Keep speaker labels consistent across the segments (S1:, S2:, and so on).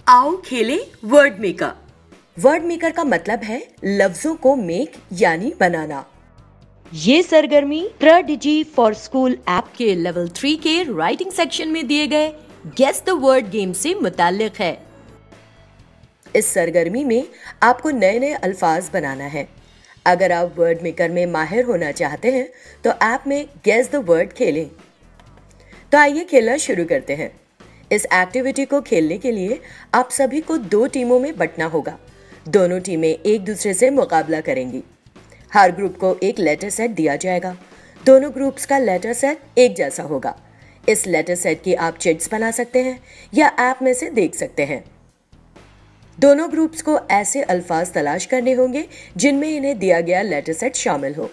S1: आओ खेलें word maker. Word maker का मतलब है लफ्जों को मेक यानी बनाना। ये सरगर्मी ट्रडिजी फॉर स्कूल ऐप के लेवल 3 के राइटिंग सेक्शन में दिए गए गेस द वर्ड गेम से मुताल्लिक है। इस सरगर्मी में आपको नए नए अल्फाज बनाना है। अगर आप वर्ड मेकर में माहिर होना चाहते हैं तो ऐप में गेस द वर्ड खेलें। तो आइए खेलना शुरू करते हैं। इस एक्टिविटी को खेलने के लिए आप सभी को 2 टीमों में बंटना होगा। दोनों टीमें एक दूसरे से मुकाबला करेंगी। हर ग्रुप को एक लेटर सेट दिया जाएगा। दोनों ग्रुप्स का लेटर सेट एक जैसा होगा। इस लेटर सेट की आप चिट्स बना सकते हैं या ऐप में से देख सकते हैं। दोनों ग्रुप्स को ऐसे अल्फाज तलाश करने होंगे जिनमें इन्हें दिया गया लेटर सेट शामिल हो।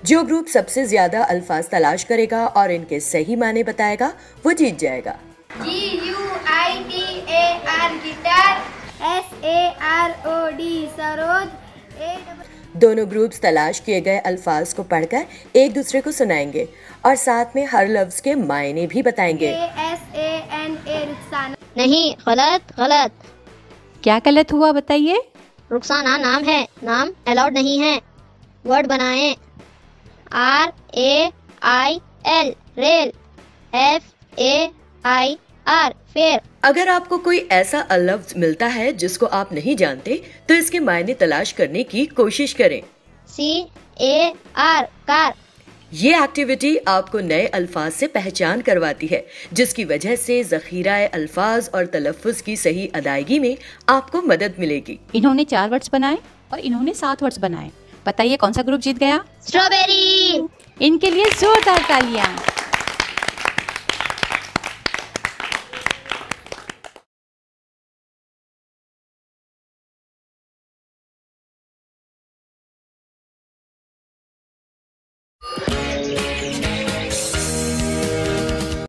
S1: जो ग्रुप सबसे ज्यादा अल्फाज तलाश करेगा और इनके सही माने बताएगा वो जीत जाएगा।
S2: GUITAR गिटार, SAROD सरोज,
S1: दोनों ग्रुप्स तलाश किए गए अल्फाज को पढ़कर एक दूसरे को सुनाएंगे और साथ में हर लफ्ज के मायने भी बताएंगे।
S2: RUXANA
S3: नहीं, गलत।
S4: क्या गलत हुआ बताइए?
S3: रुखसाना नाम है, नाम अलाउड नहीं है। वर्ड बनाएं। RAIL rail, FAIR fair.
S1: अगर आपको कोई ऐसा लफ्ज मिलता है जिसको आप नहीं जानते तो इसके मायने तलाश करने की कोशिश करें।
S3: CAR car.
S1: ये एक्टिविटी आपको नए अल्फाज से पहचान करवाती है जिसकी वजह से जखीरा अल्फाज और तलफ्फुज की सही अदायगी में आपको मदद मिलेगी।
S4: इन्होंने 4 वर्ड्स बनाए और इन्होंने 7 वर्ड्स बनाए। बताइए कौन सा ग्रुप जीत गया?
S3: स्ट्रॉबेरी।
S4: इनके लिए जोरदार तालियां।